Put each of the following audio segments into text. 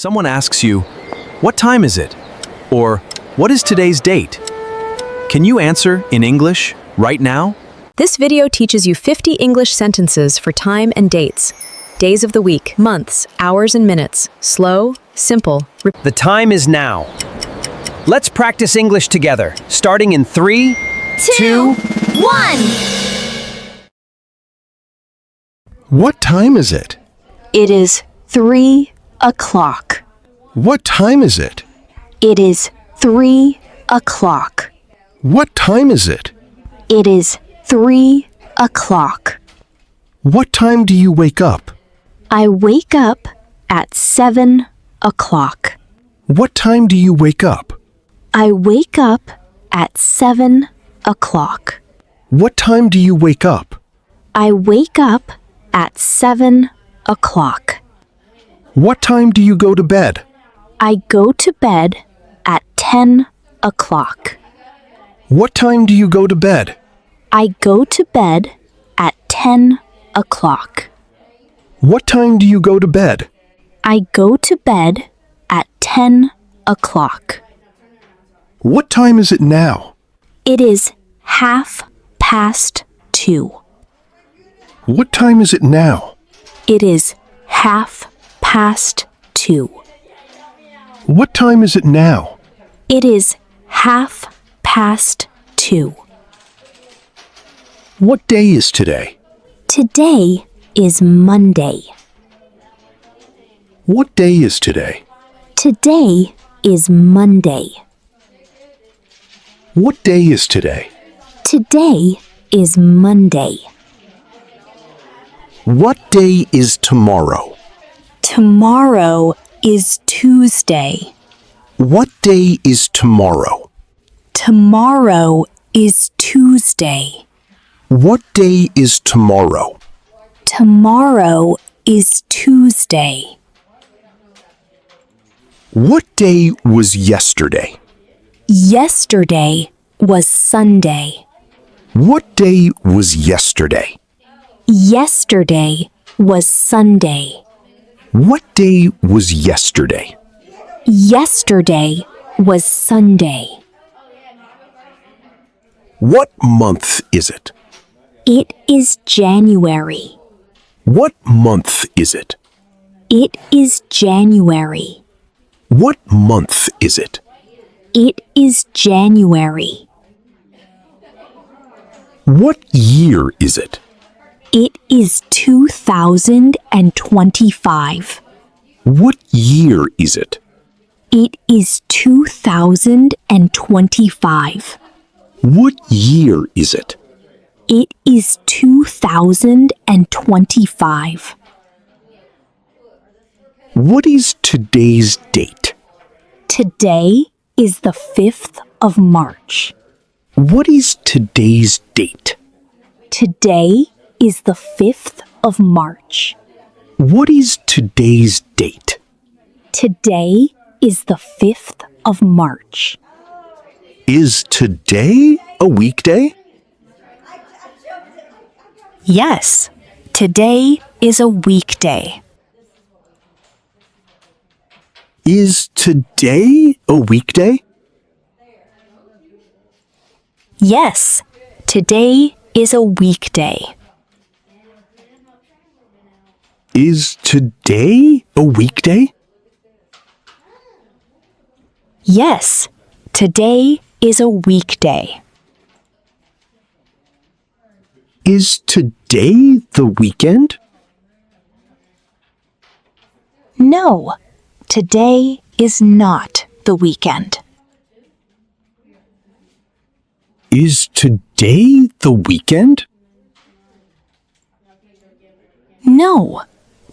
Someone asks you, "What time is it?" Or, "What is today's date?" Can you answer in English right now? This video teaches you 50 English sentences for time and dates. Days of the week, months, hours and minutes. Slow, simple. The time is now. Let's practice English together, starting in 3, 2, 1. What time is it? It is 3 o'clock. What time is it? It is 3 o'clock. What time is it? It is 3 o'clock. What time do you wake up? I wake up at 7 o'clock. What time do you wake up? I wake up at 7 o'clock. What time do you wake up? I wake up at 7 o'clock. What time do you go to bed? I go to bed at 10 o'clock. What time do you go to bed? I go to bed at 10 o'clock. What time do you go to bed? I go to bed at 10 o'clock. What time is it now? It is 2:30. What time is it now? It is 2:30. What time is it now? It is 2:30. What day is today? Today is Monday. What day is today? Today is Monday. What day is today? Today is Monday. What day is tomorrow? Tomorrow is Tuesday. What day is tomorrow? Tomorrow is Tuesday. What day is tomorrow? Tomorrow is Tuesday. What day was yesterday? Yesterday was Sunday. What day was yesterday? Yesterday was Sunday. What day was yesterday? Yesterday was Sunday. What month is it? It is January. What month is it? It is January. What month is it? It is January. What year is it? It is 2025. What year is it? It is 2025. What year is it? It is 2025. What is today's date? Today is the 5th of March. What is today's date? Today is the 5th of March. What is today's date? Today is the 5th of March. Is today a weekday? Yes, today is a weekday. Is today a weekday? Yes, today is a weekday. Is today a weekday? Yes, today is a weekday. Is today the weekend? No, today is not the weekend. Is today the weekend? No,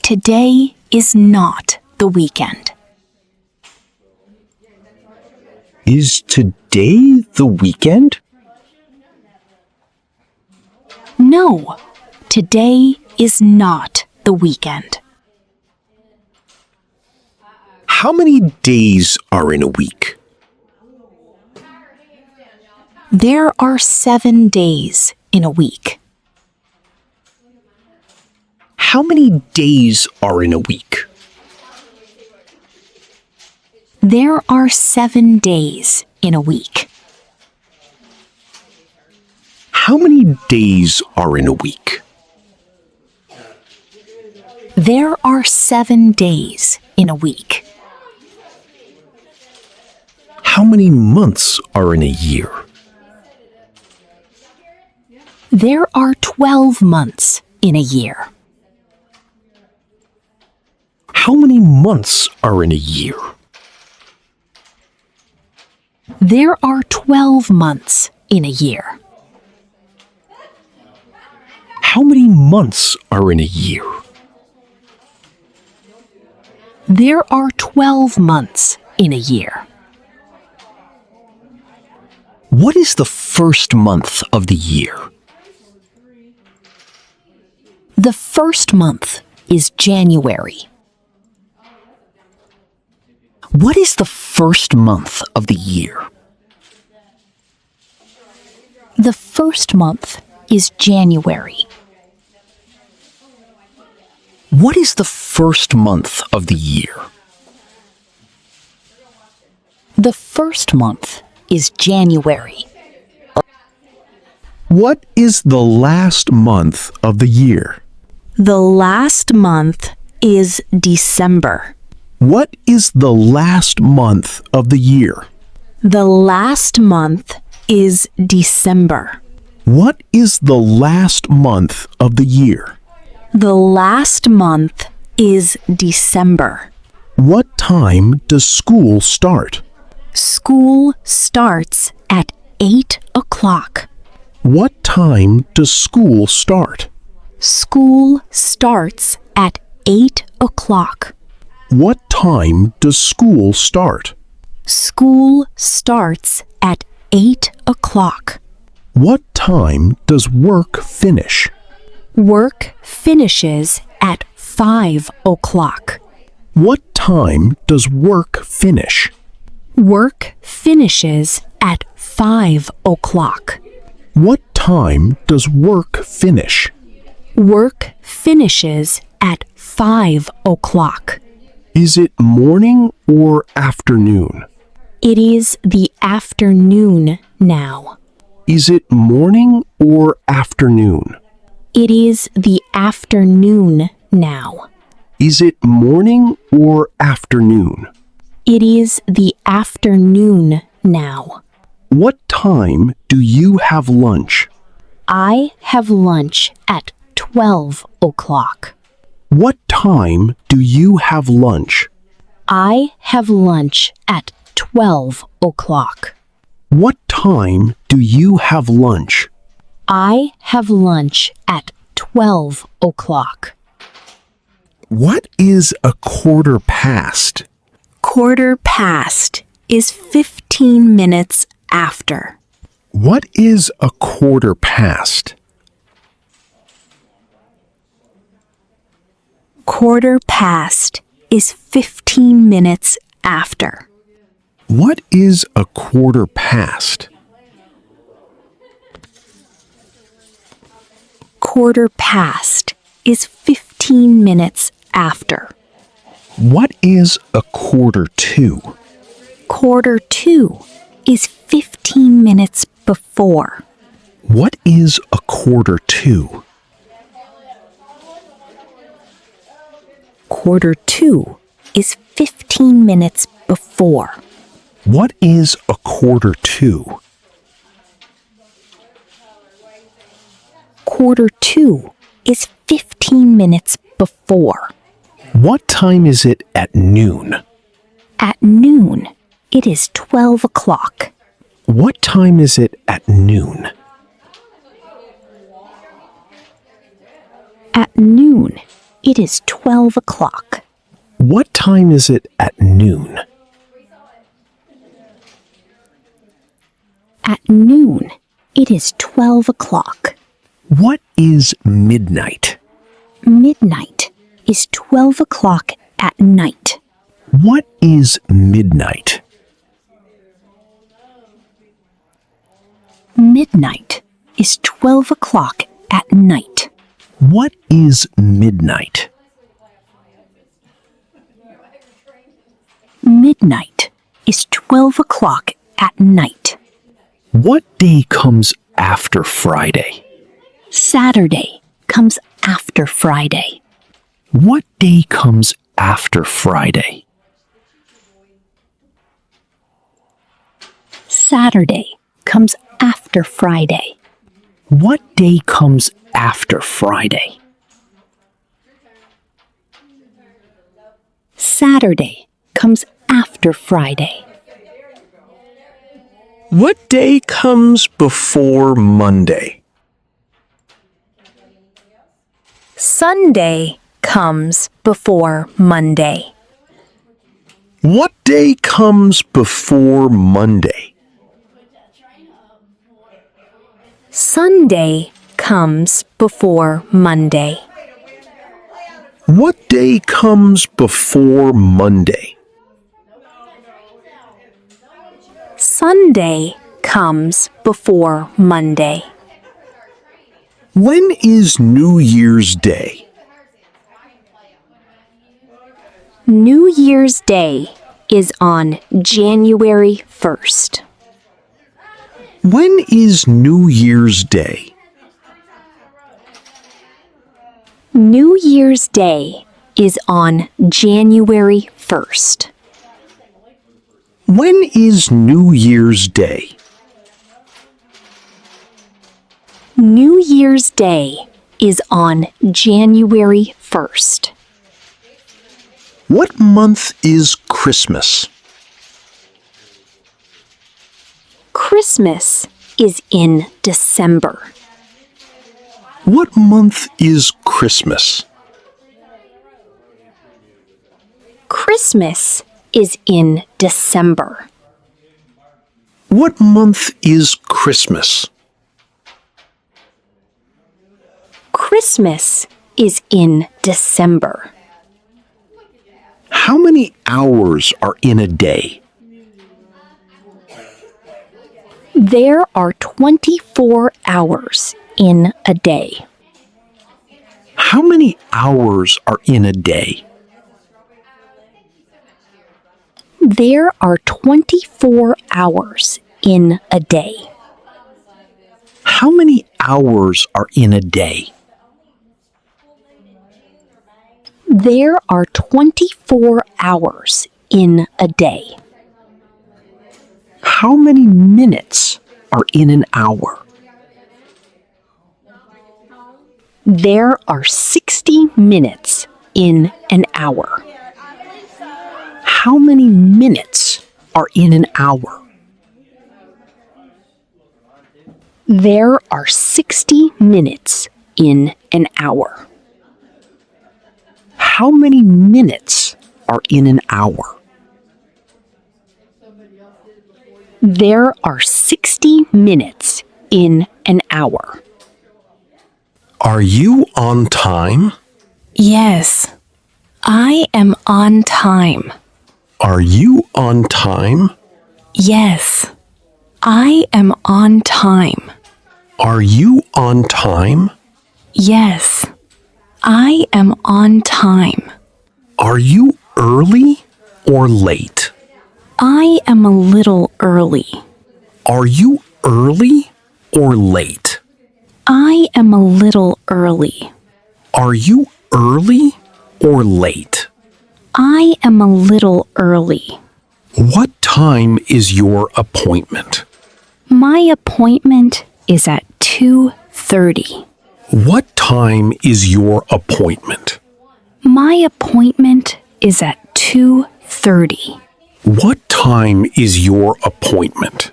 today is not the weekend. Is today the weekend? No, today is not the weekend. How many days are in a week? There are 7 days in a week. How many days are in a week? There are 7 days in a week. How many days are in a week? There are 7 days in a week. How many months are in a year? There are 12 months in a year. How many months are in a year? There are 12 months in a year. How many months are in a year? There are 12 months in a year. What is the first month of the year? The first month is January. What is the first month of the year? The first month is January. What is the first month of the year? The first month is January. What is the last month of the year? The last month is December. What is the last month of the year? The last month is December. What is the last month of the year? The last month is December. What time does school start? School starts at 8 o'clock. What time does school start? School starts at 8 o'clock. What time does school start? School starts at 8 o'clock. What time does work finish? Work finishes at 5 o'clock. What time does work finish? Work finishes at 5 o'clock. What time does work finish? Work finishes at 5 o'clock. Is it morning or afternoon? It is the afternoon now. Is it morning or afternoon? It is the afternoon now. Is it morning or afternoon? It is the afternoon now. What time do you have lunch? I have lunch at 12 o'clock. What time do you have lunch? I have lunch at 12 o'clock. What time do you have lunch? I have lunch at 12 o'clock. What is a quarter past? Quarter past is 15 minutes after. What is a quarter past? Quarter past is 15 minutes after. What is a quarter past? Quarter past is 15 minutes after. What is a quarter to? Quarter to is 15 minutes before. What is a quarter to? Quarter to is 15 minutes before. What is a quarter to? Quarter to is 15 minutes before. What time is it at noon? At noon, it is 12 o'clock. What time is it at noon? At noon, it is 12 o'clock. What time is it at noon? At noon, it is 12 o'clock. What is midnight? Midnight is 12 o'clock at night. What is midnight? Midnight is 12 o'clock at night. What is midnight? Midnight is 12 o'clock at night. What day comes after Friday? Saturday comes after Friday. What day comes after Friday? Saturday comes after Friday. What day comes after Friday? Saturday comes after Friday. What day comes before Monday? Sunday comes before Monday. What day comes before Monday? Sunday comes before Monday. What day comes before Monday? Sunday comes before Monday. When is New Year's Day? New Year's Day is on January 1st. When is New Year's Day? New Year's Day is on January 1st. When is New Year's Day? New Year's Day is on January 1st. What month is Christmas? Christmas is in December. What month is Christmas? Christmas is in December. What month is Christmas? Christmas is in December. How many hours are in a day? There are 24 hours in a day. How many hours are in a day? There are 24 hours in a day. How many hours are in a day? There are 24 hours in a day. How many minutes are in an hour? There are 60 minutes in an hour. How many minutes are in an hour? There are 60 minutes in an hour. How many minutes are in an hour? There are 60 minutes in an hour. Are you on time? Yes, I am on time. Are you on time? Yes, I am on time. Are you on time? Yes, I am on time. Are you early or late? I am a little early. Are you early or late? I am a little early. Are you early or late? I am a little early. What time is your appointment? My appointment is at 2:30. What time is your appointment? My appointment is at 2:30. What time is your appointment?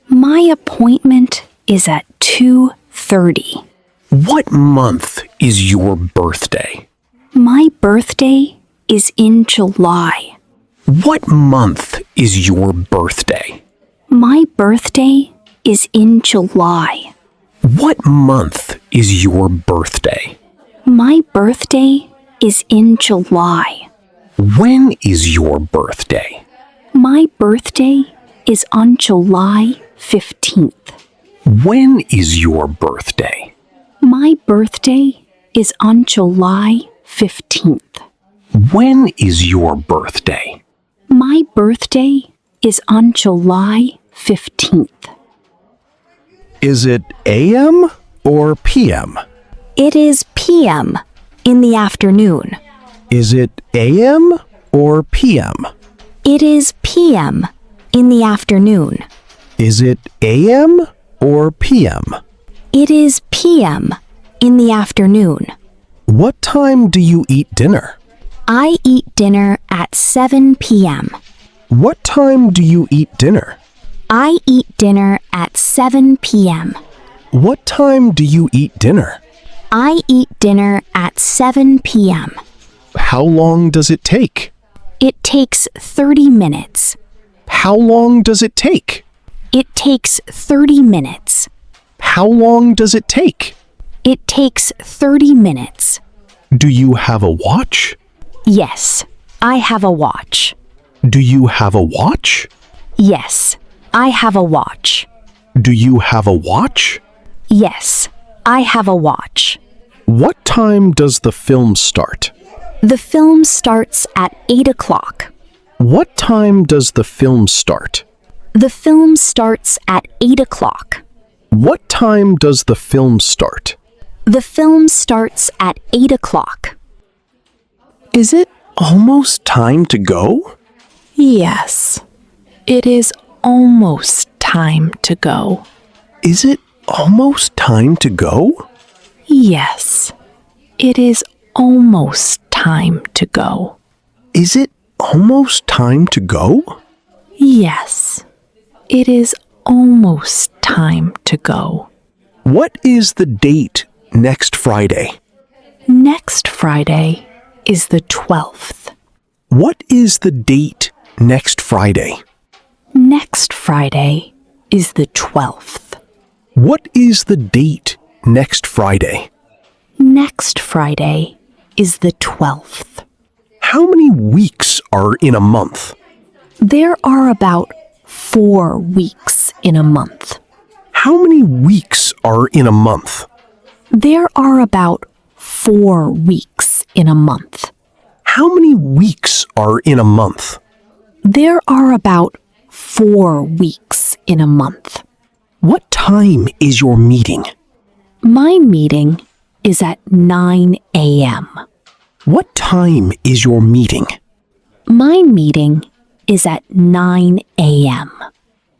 My appointment is at 2:30. What month is your birthday? My birthday is in July. What month is your birthday? My birthday is in July. What month is your birthday? My birthday is in July. When is your birthday? My birthday is on July 15th. When is your birthday? My birthday is on July 15th. When is your birthday? My birthday is on July 15th. Is it AM or PM? It is PM in the afternoon. Is it AM or PM? It is PM in the afternoon. Is it AM or PM? It is PM in the afternoon. What time do you eat dinner? I eat dinner at 7 p.m. What time do you eat dinner? I eat dinner at 7 p.m. What time do you eat dinner? I eat dinner at 7 p.m. How long does it take? It takes 30 minutes. How long does it take? It takes 30 minutes. How long does it take? It takes 30 minutes. Do you have a watch? Yes, I have a watch. Do you have a watch? Yes, I have a watch. Do you have a watch? Yes, I have a watch. What time does the film start? The film starts at 8 o'clock. What time does the film start? The film starts at 8 o'clock. What time does the film start? The film starts at 8 o'clock. Is it almost time to go? Yes, it is almost time to go. Is it almost time to go? Yes, it is almost time to go. Is it almost time to go? Yes, it is almost time to go. What is the date next Friday? Next Friday is the 12th. What is the date next Friday? Next Friday is the 12th. What is the date next Friday? Next Friday is the 12th. How many weeks are in a month? There are about 4 weeks in a month. How many weeks are in a month? There are about 4 weeks in a month. How many weeks are in a month? There are about 4 weeks in a month. What time is your meeting? My meeting is at 9 a.m. What time is your meeting? My meeting is at 9 a.m.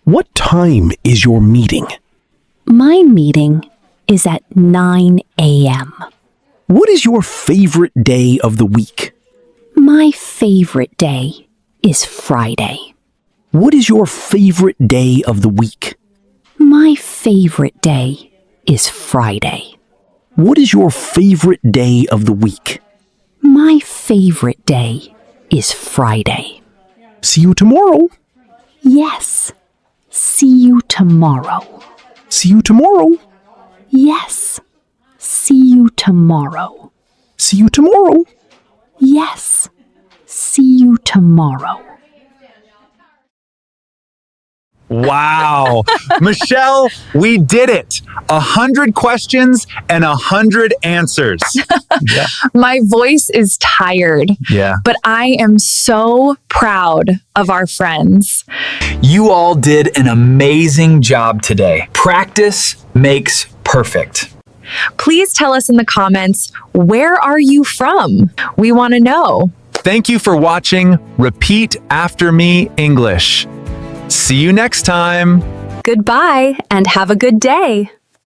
What time is your meeting? My meeting is at 9 a.m. What is your favorite day of the week? My favorite day is Friday. What is your favorite day of the week? My favorite day is Friday. What is your favorite day of the week? My favorite day is Friday. See you tomorrow. Yes. See you tomorrow. See you tomorrow. Yes. See you tomorrow. See you tomorrow. Yes. See you tomorrow. Wow. Michelle, we did it. 100 questions and 100 answers. My voice is tired, Yeah. but I am so proud of our friends. You all did an amazing job today. Practice makes perfect. Please tell us in the comments, where are you from? We want to know. Thank you for watching Repeat After Me English. See you next time. Goodbye and have a good day.